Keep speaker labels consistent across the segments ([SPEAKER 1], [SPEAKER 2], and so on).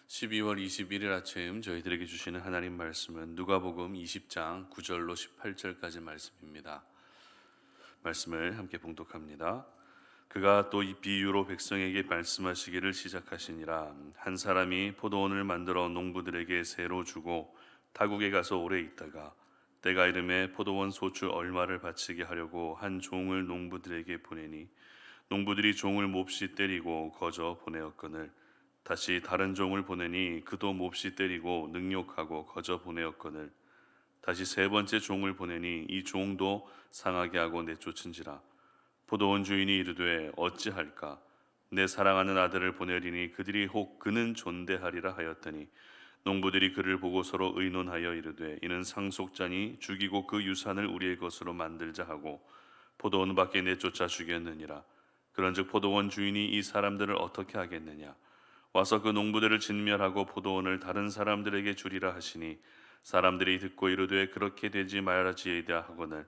[SPEAKER 1] (12월 21일) 아침 저희들에게 주시는 하나님 말씀은 누가복음 20장 9절로 18절까지 말씀입니다. 말씀을 함께 봉독합니다. 그가 또 이 비유로 백성에게 말씀하시기를 시작하시니라. 한 사람이 포도원을 만들어 농부들에게 새로 주고 타국에 가서 오래 있다가 때가 이름에 포도원 소출 얼마를 바치게 하려고 한 종을 농부들에게 보내니 농부들이 종을 몹시 때리고 거저 보내었거늘 다시 다른 종을 보내니 그도 몹시 때리고 능욕하고 거저 보내었거늘 다시 세 번째 종을 보내니 이 종도 상하게 하고 내쫓은지라. 포도원 주인이 이르되 어찌할까? 내 사랑하는 아들을 보내리니 그들이 혹 그는 존대하리라 하였더니 농부들이 그를 보고 서로 의논하여 이르되 이는 상속자니 죽이고 그 유산을 우리의 것으로 만들자 하고 포도원 밖에 내쫓아 죽였느니라. 그런즉 포도원 주인이 이 사람들을 어떻게 하겠느냐? 와서 그 농부들을 진멸하고 포도원을 다른 사람들에게 주리라 하시니 사람들이 듣고 이르되 그렇게 되지 말아지이다 하거늘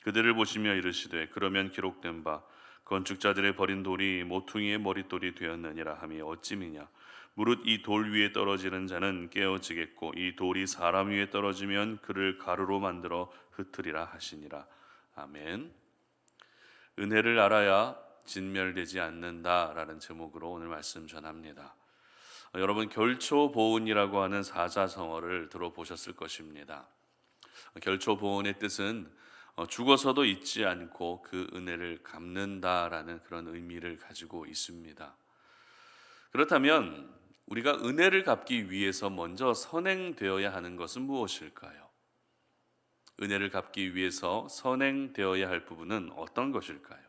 [SPEAKER 1] 그들을 보시며 이르시되 그러면 기록된 바 건축자들의 버린 돌이 모퉁이의 머릿돌이 되었느니라 하며 어찌미냐. 무릇 이 돌 위에 떨어지는 자는 깨어지겠고 이 돌이 사람 위에 떨어지면 그를 가루로 만들어 흩으리라 하시니라. 아멘. 은혜를 알아야 진멸되지 않는다라는 제목으로 오늘 말씀 전합니다. 여러분, 결초보은이라고 하는 사자성어를 들어보셨을 것입니다. 결초보은의 뜻은 죽어서도 잊지 않고 그 은혜를 갚는다라는 그런 의미를 가지고 있습니다. 그렇다면 우리가 은혜를 갚기 위해서 먼저 선행되어야 하는 것은 무엇일까요? 은혜를 갚기 위해서 선행되어야 할 부분은 어떤 것일까요?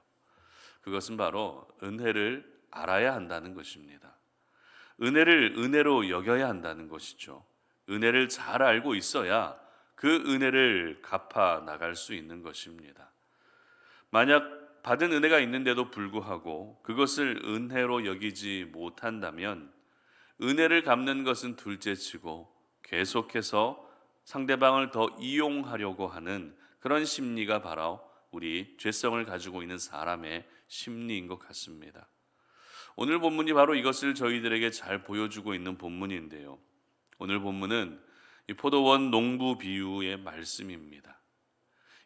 [SPEAKER 1] 그것은 바로 은혜를 알아야 한다는 것입니다. 은혜를 은혜로 여겨야 한다는 것이죠. 은혜를 잘 알고 있어야 그 은혜를 갚아 나갈 수 있는 것입니다. 만약 받은 은혜가 있는데도 불구하고 그것을 은혜로 여기지 못한다면 은혜를 갚는 것은 둘째치고 계속해서 상대방을 더 이용하려고 하는 그런 심리가 바로 우리 죄성을 가지고 있는 사람의 심리인 것 같습니다. 오늘 본문이 바로 이것을 저희들에게 잘 보여주고 있는 본문인데요. 오늘 본문은 이 포도원 농부 비유의 말씀입니다.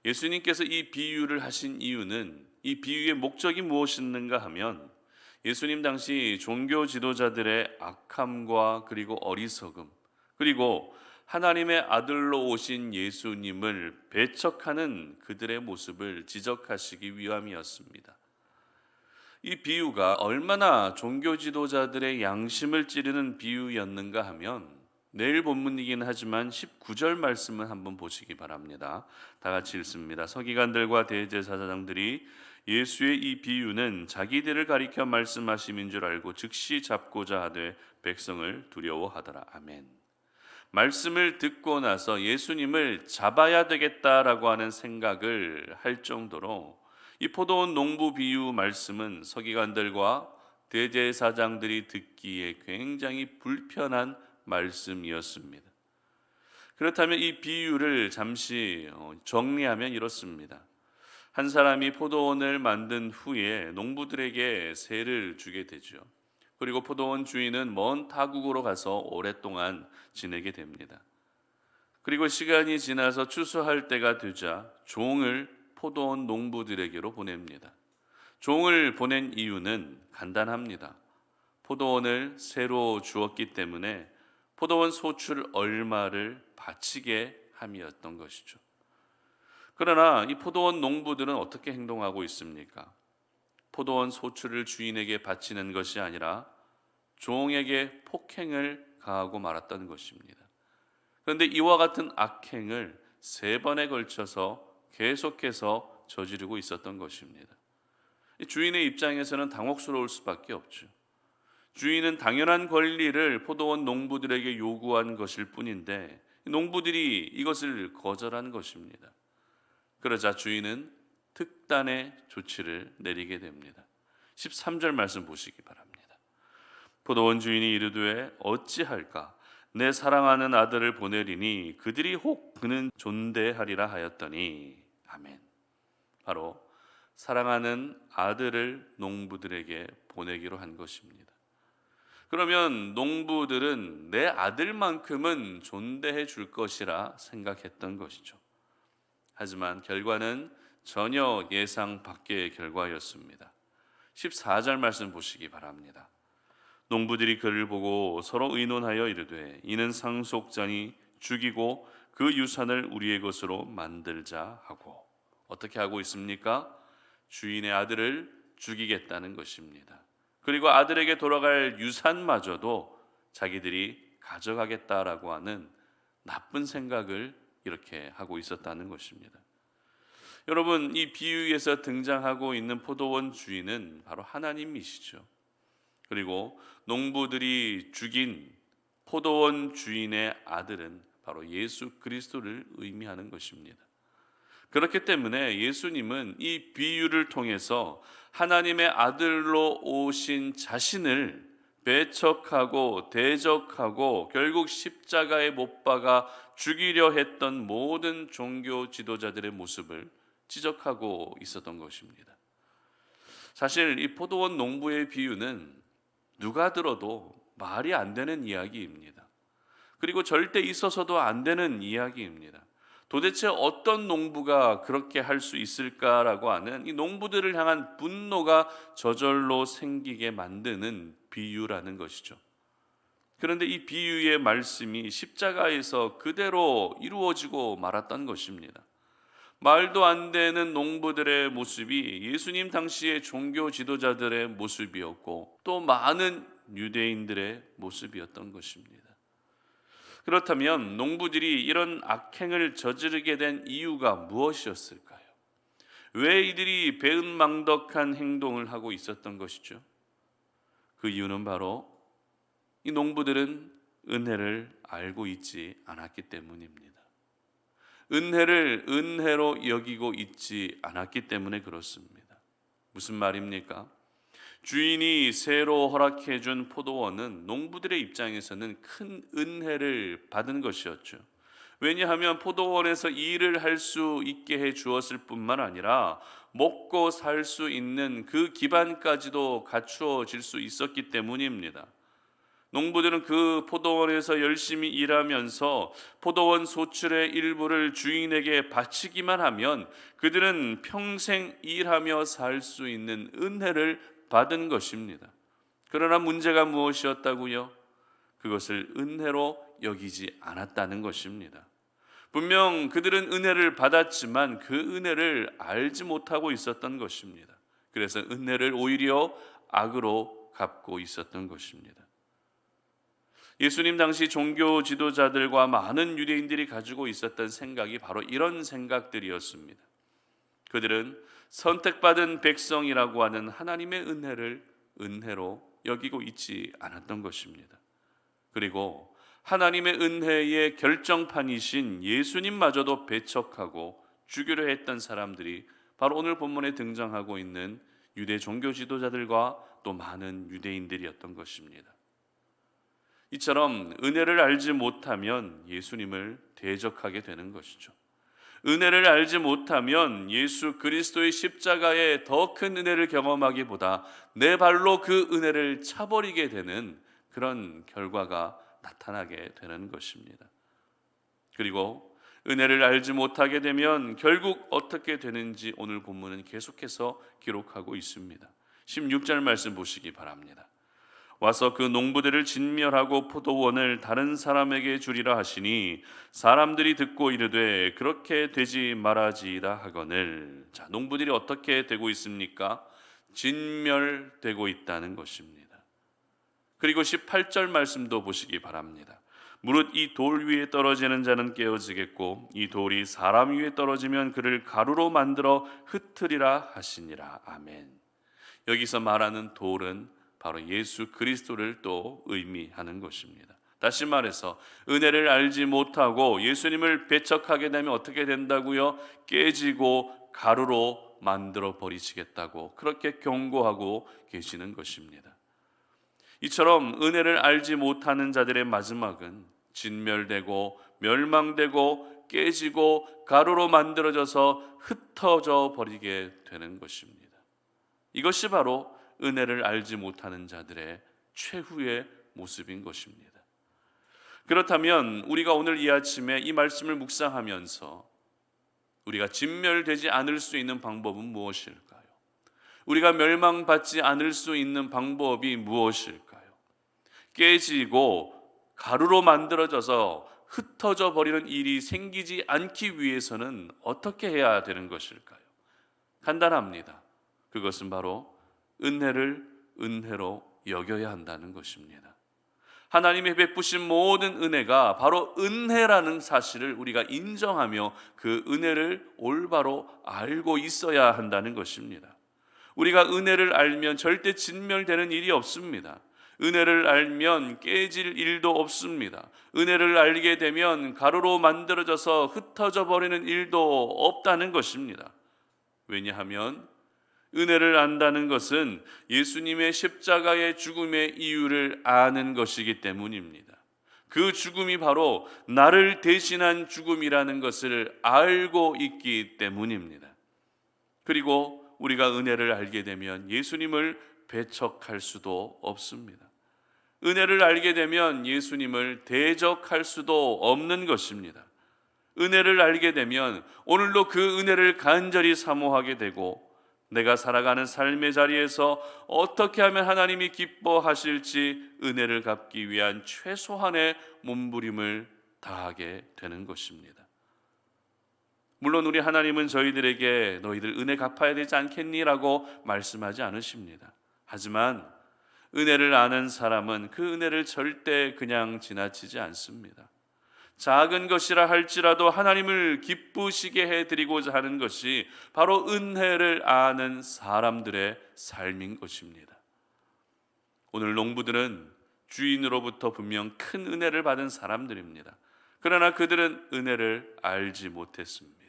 [SPEAKER 1] 예수님께서 이 비유를 하신 이유는 이 비유의 목적이 무엇인가 하면 예수님 당시 종교 지도자들의 악함과 그리고 어리석음 그리고 하나님의 아들로 오신 예수님을 배척하는 그들의 모습을 지적하시기 위함이었습니다. 이 비유가 얼마나 종교 지도자들의 양심을 찌르는 비유였는가 하면 내일 본문이긴 하지만 19절 말씀을 한번 보시기 바랍니다. 다 같이 읽습니다. 서기관들과 대제사장들이 예수의 이 비유는 자기들을 가리켜 말씀하심인 줄 알고 즉시 잡고자 하되 백성을 두려워하더라. 아멘. 말씀을 듣고 나서 예수님을 잡아야 되겠다라고 하는 생각을 할 정도로 이 포도원 농부 비유 말씀은 서기관들과 대제사장들이 듣기에 굉장히 불편한 말씀이었습니다. 그렇다면 이 비유를 잠시 정리하면 이렇습니다. 한 사람이 포도원을 만든 후에 농부들에게 세를 주게 되죠. 그리고 포도원 주인은 먼 타국으로 가서 오랫동안 지내게 됩니다. 그리고 시간이 지나서 추수할 때가 되자 종을 포도원 농부들에게로 보냅니다. 종을 보낸 이유는 간단합니다. 포도원을 새로 주었기 때문에 포도원 소출 얼마를 바치게 함이었던 것이죠. 그러나 이 포도원 농부들은 어떻게 행동하고 있습니까? 포도원 소출을 주인에게 바치는 것이 아니라 종에게 폭행을 가하고 말았던 것입니다. 그런데 이와 같은 악행을 3번에 걸쳐서 계속해서 저지르고 있었던 것입니다. 주인의 입장에서는 당혹스러울 수밖에 없죠. 주인은 당연한 권리를 포도원 농부들에게 요구한 것일 뿐인데 농부들이 이것을 거절한 것입니다. 그러자 주인은 특단의 조치를 내리게 됩니다. 13절 말씀 보시기 바랍니다. 포도원 주인이 이르되 어찌할까? 내 사랑하는 아들을 보내리니 그들이 혹 그는 존대하리라 하였더니 아멘. 바로 사랑하는 아들을 농부들에게 보내기로 한 것입니다. 그러면 농부들은 내 아들만큼은 존대해 줄 것이라 생각했던 것이죠. 하지만 결과는 전혀 예상 밖의 결과였습니다. 14절 말씀 보시기 바랍니다. 농부들이 그를 보고 서로 의논하여 이르되 이는 상속자니 죽이고 그 유산을 우리의 것으로 만들자 하고, 어떻게 하고 있습니까? 주인의 아들을 죽이겠다는 것입니다. 그리고 아들에게 돌아갈 유산마저도 자기들이 가져가겠다라고 하는 나쁜 생각을 이렇게 하고 있었다는 것입니다. 여러분, 이 비유에서 등장하고 있는 포도원 주인은 바로 하나님이시죠. 그리고 농부들이 죽인 포도원 주인의 아들은 바로 예수 그리스도를 의미하는 것입니다. 그렇기 때문에 예수님은 이 비유를 통해서 하나님의 아들로 오신 자신을 배척하고 대적하고 결국 십자가에 못 박아 죽이려 했던 모든 종교 지도자들의 모습을 지적하고 있었던 것입니다. 사실 이 포도원 농부의 비유는 누가 들어도 말이 안 되는 이야기입니다. 그리고 절대 있어서도 안 되는 이야기입니다. 도대체 어떤 농부가 그렇게 할 수 있을까라고 하는 이 농부들을 향한 분노가 저절로 생기게 만드는 비유라는 것이죠. 그런데 이 비유의 말씀이 십자가에서 그대로 이루어지고 말았던 것입니다. 말도 안 되는 농부들의 모습이 예수님 당시의 종교 지도자들의 모습이었고 또 많은 유대인들의 모습이었던 것입니다. 그렇다면 농부들이 이런 악행을 저지르게 된 이유가 무엇이었을까요? 왜 이들이 배은망덕한 행동을 하고 있었던 것이죠? 그 이유는 바로 이 농부들은 은혜를 알고 있지 않았기 때문입니다. 은혜를 은혜로 여기고 있지 않았기 때문에 그렇습니다. 무슨 말입니까? 주인이 새로 허락해 준 포도원은 농부들의 입장에서는 큰 은혜를 받은 것이었죠. 왜냐하면 포도원에서 일을 할 수 있게 해 주었을 뿐만 아니라 먹고 살 수 있는 그 기반까지도 갖추어질 수 있었기 때문입니다. 농부들은 그 포도원에서 열심히 일하면서 포도원 소출의 일부를 주인에게 바치기만 하면 그들은 평생 일하며 살 수 있는 은혜를 받은 것입니다. 그러나 문제가 무엇이었다고요? 그것을 은혜로 여기지 않았다는 것입니다. 분명 그들은 은혜를 받았지만 그 은혜를 알지 못하고 있었던 것입니다. 그래서 은혜를 오히려 악으로 갚고 있었던 것입니다. 예수님 당시 종교 지도자들과 많은 유대인들이 가지고 있었던 생각이 바로 이런 생각들이었습니다. 그들은 선택받은 백성이라고 하는 하나님의 은혜를 은혜로 여기고 있지 않았던 것입니다. 그리고 하나님의 은혜의 결정판이신 예수님마저도 배척하고 죽이려 했던 사람들이 바로 오늘 본문에 등장하고 있는 유대 종교 지도자들과 또 많은 유대인들이었던 것입니다. 이처럼 은혜를 알지 못하면 예수님을 대적하게 되는 것이죠. 은혜를 알지 못하면 예수 그리스도의 십자가에 더 큰 은혜를 경험하기보다 내 발로 그 은혜를 차버리게 되는 그런 결과가 나타나게 되는 것입니다. 그리고 은혜를 알지 못하게 되면 결국 어떻게 되는지 오늘 본문은 계속해서 기록하고 있습니다. 16절 말씀 보시기 바랍니다. 와서 그 농부들을 진멸하고 포도원을 다른 사람에게 주리라 하시니 사람들이 듣고 이르되 그렇게 되지 말아지이다 하거늘. 자, 농부들이 어떻게 되고 있습니까? 진멸되고 있다는 것입니다. 그리고 18절 말씀도 보시기 바랍니다. 무릇 이 돌 위에 떨어지는 자는 깨어지겠고 이 돌이 사람 위에 떨어지면 그를 가루로 만들어 흩으리라 하시니라. 아멘. 여기서 말하는 돌은 바로 예수 그리스도를 또 의미하는 것입니다. 다시 말해서 은혜를 알지 못하고 예수님을 배척하게 되면 어떻게 된다고요? 깨지고 가루로 만들어 버리시겠다고 그렇게 경고하고 계시는 것입니다. 이처럼 은혜를 알지 못하는 자들의 마지막은 진멸되고 멸망되고 깨지고 가루로 만들어져서 흩어져 버리게 되는 것입니다. 이것이 바로 은혜를 알지 못하는 자들의 최후의 모습인 것입니다. 그렇다면 우리가 오늘 이 아침에 이 말씀을 묵상하면서 우리가 진멸되지 않을 수 있는 방법은 무엇일까요? 우리가 멸망받지 않을 수 있는 방법이 무엇일까요? 깨지고 가루로 만들어져서 흩어져 버리는 일이 생기지 않기 위해서는 어떻게 해야 되는 것일까요? 간단합니다. 그것은 바로 은혜를 은혜로 여겨야 한다는 것입니다. 하나님이 베푸신 모든 은혜가 바로 은혜라는 사실을 우리가 인정하며 그 은혜를 올바로 알고 있어야 한다는 것입니다. 우리가 은혜를 알면 절대 진멸되는 일이 없습니다. 은혜를 알면 깨질 일도 없습니다. 은혜를 알게 되면 가루로 만들어져서 흩어져 버리는 일도 없다는 것입니다. 왜냐하면 은혜를 안다는 것은 예수님의 십자가의 죽음의 이유를 아는 것이기 때문입니다. 그 죽음이 바로 나를 대신한 죽음이라는 것을 알고 있기 때문입니다. 그리고 우리가 은혜를 알게 되면 예수님을 배척할 수도 없습니다. 은혜를 알게 되면 예수님을 대적할 수도 없는 것입니다. 은혜를 알게 되면 오늘도 그 은혜를 간절히 사모하게 되고 내가 살아가는 삶의 자리에서 어떻게 하면 하나님이 기뻐하실지 은혜를 갚기 위한 최소한의 몸부림을 다하게 되는 것입니다. 물론 우리 하나님은 저희들에게 너희들 은혜 갚아야 되지 않겠니라고 말씀하지 않으십니다. 하지만 은혜를 아는 사람은 그 은혜를 절대 그냥 지나치지 않습니다. 작은 것이라 할지라도 하나님을 기쁘시게 해드리고자 하는 것이 바로 은혜를 아는 사람들의 삶인 것입니다. 오늘 농부들은 주인으로부터 분명 큰 은혜를 받은 사람들입니다. 그러나 그들은 은혜를 알지 못했습니다.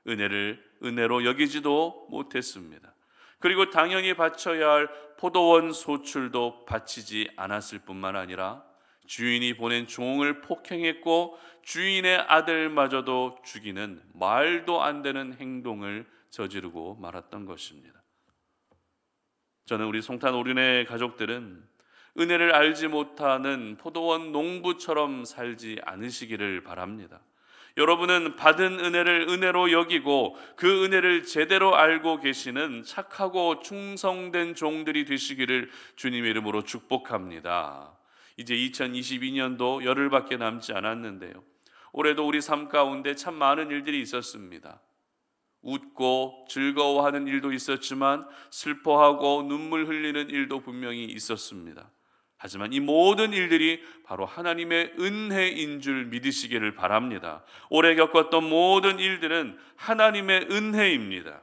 [SPEAKER 1] 은혜를 은혜로 여기지도 못했습니다. 그리고 당연히 바쳐야 할 포도원 소출도 바치지 않았을 뿐만 아니라 주인이 보낸 종을 폭행했고 주인의 아들마저도 죽이는 말도 안 되는 행동을 저지르고 말았던 것입니다. 저는 우리 송탄 오륜의 가족들은 은혜를 알지 못하는 포도원 농부처럼 살지 않으시기를 바랍니다. 여러분은 받은 은혜를 은혜로 여기고 그 은혜를 제대로 알고 계시는 착하고 충성된 종들이 되시기를 주님의 이름으로 축복합니다. 이제 2022년도 열흘밖에 남지 않았는데요. 올해도 우리 삶 가운데 참 많은 일들이 있었습니다. 웃고 즐거워하는 일도 있었지만 슬퍼하고 눈물 흘리는 일도 분명히 있었습니다. 하지만 이 모든 일들이 바로 하나님의 은혜인 줄 믿으시기를 바랍니다. 올해 겪었던 모든 일들은 하나님의 은혜입니다.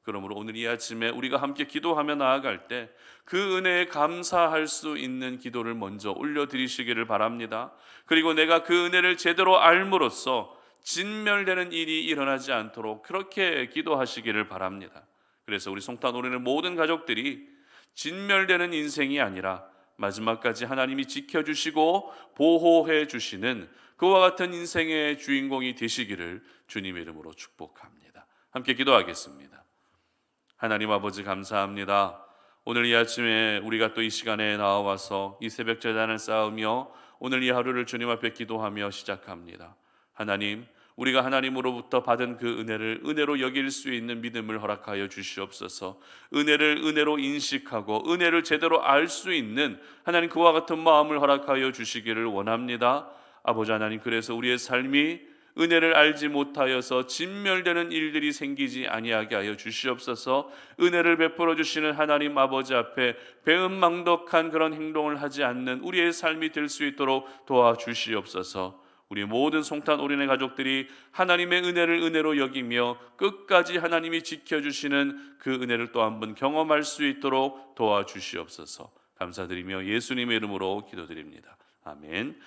[SPEAKER 1] 그러므로 오늘 이 아침에 우리가 함께 기도하며 나아갈 때 그 은혜에 감사할 수 있는 기도를 먼저 올려드리시기를 바랍니다. 그리고 내가 그 은혜를 제대로 알므로써 진멸되는 일이 일어나지 않도록 그렇게 기도하시기를 바랍니다. 그래서 우리 송탄 오르는 모든 가족들이 진멸되는 인생이 아니라 마지막까지 하나님이 지켜주시고 보호해 주시는 그와 같은 인생의 주인공이 되시기를 주님의 이름으로 축복합니다. 함께 기도하겠습니다. 하나님 아버지 감사합니다. 오늘 이 아침에 우리가 또 이 시간에 나와서 이 새벽 제단을 쌓으며 오늘 이 하루를 주님 앞에 기도하며 시작합니다. 하나님, 우리가 하나님으로부터 받은 그 은혜를 은혜로 여길 수 있는 믿음을 허락하여 주시옵소서. 은혜를 은혜로 인식하고 은혜를 제대로 알 수 있는 하나님 그와 같은 마음을 허락하여 주시기를 원합니다. 아버지 하나님, 그래서 우리의 삶이 은혜를 알지 못하여서 진멸되는 일들이 생기지 아니하게 하여 주시옵소서. 은혜를 베풀어 주시는 하나님 아버지 앞에 배은망덕한 그런 행동을 하지 않는 우리의 삶이 될 수 있도록 도와주시옵소서. 우리 모든 송탄 오륜의 가족들이 하나님의 은혜를 은혜로 여기며 끝까지 하나님이 지켜주시는 그 은혜를 또 한번 경험할 수 있도록 도와주시옵소서. 감사드리며 예수님의 이름으로 기도드립니다. 아멘.